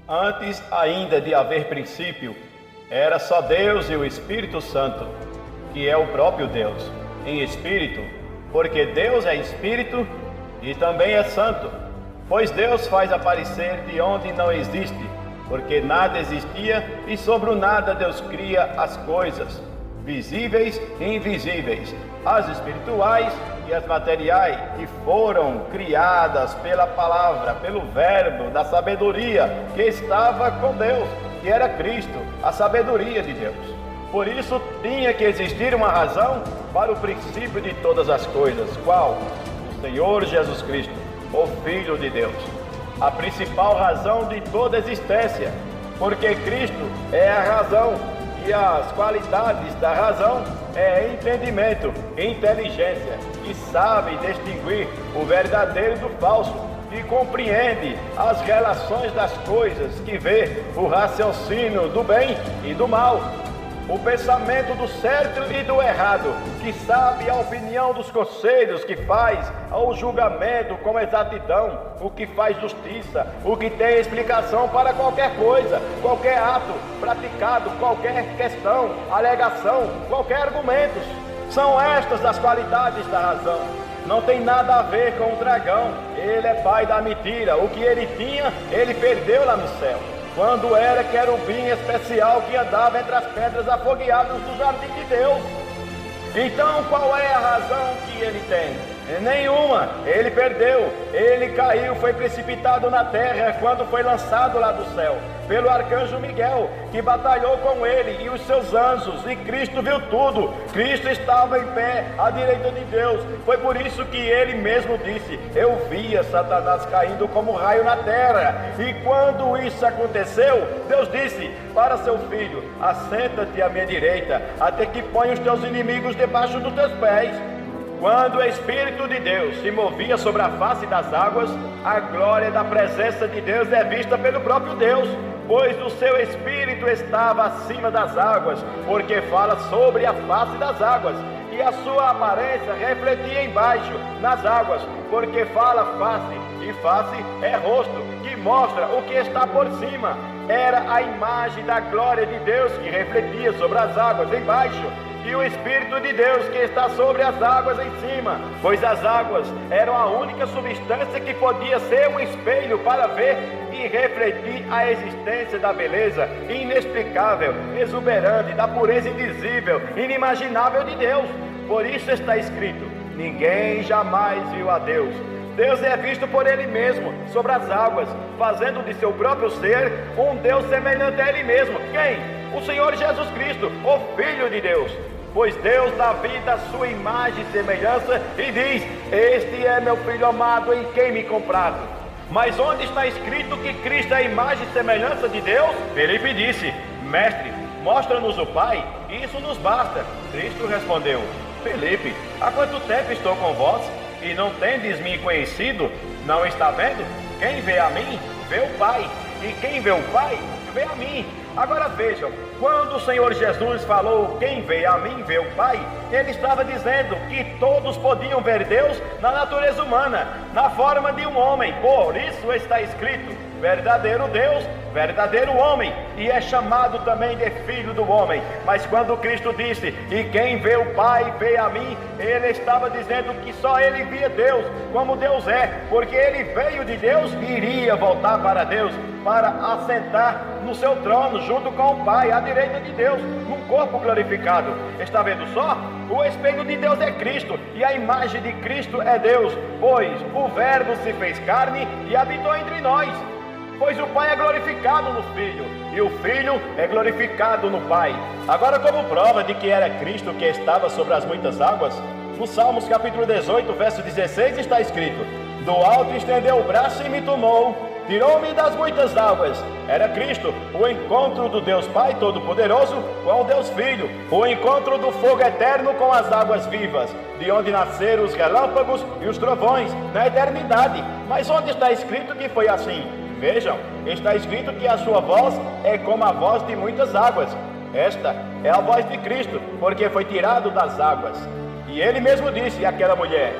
Antes ainda de haver princípio, era só Deus e o Espírito Santo, que é o próprio Deus, em espírito, porque Deus é espírito e também é santo. Pois Deus faz aparecer de onde não existe, porque nada existia e sobre o nada Deus cria as coisas, visíveis e invisíveis, as espirituais e as materiais, que foram criadas pela palavra, pelo verbo da sabedoria que estava com Deus, que era Cristo, a sabedoria de Deus. Por isso tinha que existir uma razão para o princípio de todas as coisas, qual? O Senhor Jesus Cristo, o Filho de Deus. A principal razão de toda existência, porque Cristo é a razão, e as qualidades da razão é entendimento, inteligência, que sabe distinguir o verdadeiro do falso, que compreende as relações das coisas, que vê o raciocínio do bem e do mal, o pensamento do certo e do errado, que sabe a opinião dos conselhos, que faz o julgamento com exatidão, o que faz justiça, o que tem explicação para qualquer coisa, qualquer ato praticado, qualquer questão, alegação, qualquer argumento. São estas as qualidades da razão. Não tem nada a ver com o dragão. Ele é pai da mentira. O que ele tinha, ele perdeu lá no céu, quando era querubim especial que andava entre as pedras afogueadas do jardim de Deus. Então qual é a razão que ele tem? Nenhuma. Ele perdeu, ele caiu, foi precipitado na terra quando foi lançado lá do céu pelo arcanjo Miguel, que batalhou com ele e os seus anjos, e Cristo viu tudo. Cristo estava em pé à direita de Deus. Foi por isso que ele mesmo disse: eu via Satanás caindo como raio na terra. E quando isso aconteceu, Deus disse para seu filho: assenta-te à minha direita, até que ponha os teus inimigos debaixo dos teus pés. Quando o Espírito de Deus se movia sobre a face das águas, a glória da presença de Deus é vista pelo próprio Deus, pois o seu Espírito estava acima das águas, porque fala sobre a face das águas, e a sua aparência refletia embaixo, nas águas, porque fala face, e face é rosto, que mostra o que está por cima. Era a imagem da glória de Deus que refletia sobre as águas embaixo, e o Espírito de Deus que está sobre as águas em cima, pois as águas eram a única substância que podia ser um espelho para ver e refletir a existência da beleza inexplicável, exuberante, da pureza indizível, inimaginável de Deus. Por isso está escrito: ninguém jamais viu a Deus. Deus é visto por Ele mesmo, sobre as águas, fazendo de seu próprio ser um Deus semelhante a Ele mesmo. Quem? O Senhor Jesus Cristo, o Filho de Deus. Pois Deus dá vida à sua imagem e semelhança e diz: este é meu Filho amado, em quem me comprazo. Mas onde está escrito que Cristo é a imagem e semelhança de Deus? Felipe disse: mestre, mostra-nos o Pai, isso nos basta. Cristo respondeu: Felipe, há quanto tempo estou com vós e não tendes me conhecido? Não está vendo? Quem vê a mim, vê o Pai, e quem vê o Pai, vê a mim. Agora vejam, quando o Senhor Jesus falou: quem vê a mim, vê o Pai, Ele estava dizendo que todos podiam ver Deus na natureza humana, na forma de um homem. Por isso está escrito: verdadeiro Deus, verdadeiro homem, e é chamado também de Filho do homem. Mas quando Cristo disse: e quem vê o Pai, vê a mim, Ele estava dizendo que só Ele via Deus como Deus é, porque Ele veio de Deus e iria voltar para Deus, para assentar no seu trono junto com o Pai, à direita de Deus, num corpo glorificado. Está vendo só? O espelho de Deus é Cristo, e a imagem de Cristo é Deus, pois o Verbo se fez carne e habitou entre nós. Pois o Pai é glorificado no Filho, e o Filho é glorificado no Pai. Agora, como prova de que era Cristo que estava sobre as muitas águas, no Salmos capítulo 18, verso 16, está escrito: do alto estendeu o braço e me tomou, tirou-me das muitas águas. Era Cristo, o encontro do Deus Pai Todo-Poderoso com o Deus Filho, o encontro do fogo eterno com as águas vivas, de onde nasceram os relâmpagos e os trovões, na eternidade. Mas onde está escrito que foi assim? Vejam, está escrito que a sua voz é como a voz de muitas águas. Esta é a voz de Cristo, porque foi tirado das águas. E ele mesmo disse àquela mulher: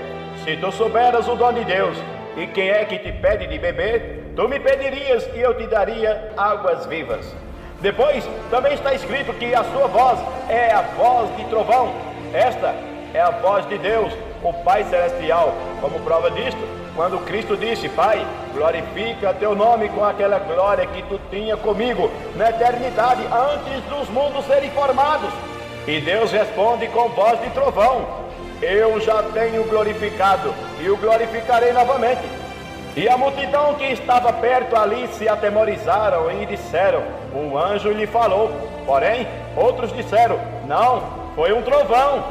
se tu souberas o dom de Deus, e quem é que te pede de beber, tu me pedirias e eu te daria águas vivas. Depois, também está escrito que a sua voz é a voz de trovão. Esta é a voz de Deus, o Pai Celestial. Como prova disto, quando Cristo disse: Pai, glorifica teu nome com aquela glória que tu tinha comigo na eternidade, antes dos mundos serem formados. E Deus responde com voz de trovão: eu já tenho glorificado e o glorificarei novamente. E a multidão que estava perto ali se atemorizaram e disseram: um anjo lhe falou. Porém, outros disseram: não, foi um trovão.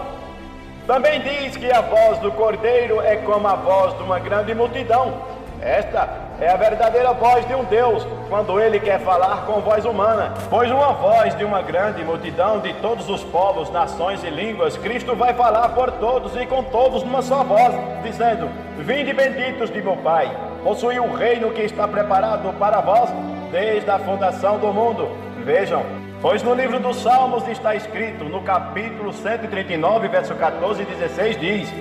Também diz que a voz do Cordeiro é como a voz de uma grande multidão. Esta é a verdadeira voz de um Deus, quando ele quer falar com voz humana. Pois uma voz de uma grande multidão de todos os povos, nações e línguas, Cristo vai falar por todos e com todos numa só voz, dizendo: vinde benditos de meu Pai, possuí o reino que está preparado para vós desde a fundação do mundo. Vejam, pois no livro dos Salmos está escrito, no capítulo 139, verso 14 e 16, diz: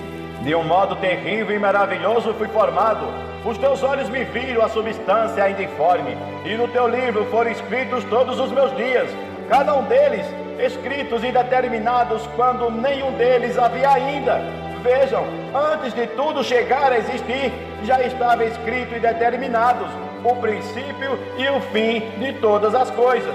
de um modo terrível e maravilhoso fui formado, os teus olhos me viram a substância ainda informe, e no teu livro foram escritos todos os meus dias, cada um deles escritos e determinados quando nenhum deles havia ainda. Vejam, antes de tudo chegar a existir, já estava escrito e determinados o princípio e o fim de todas as coisas.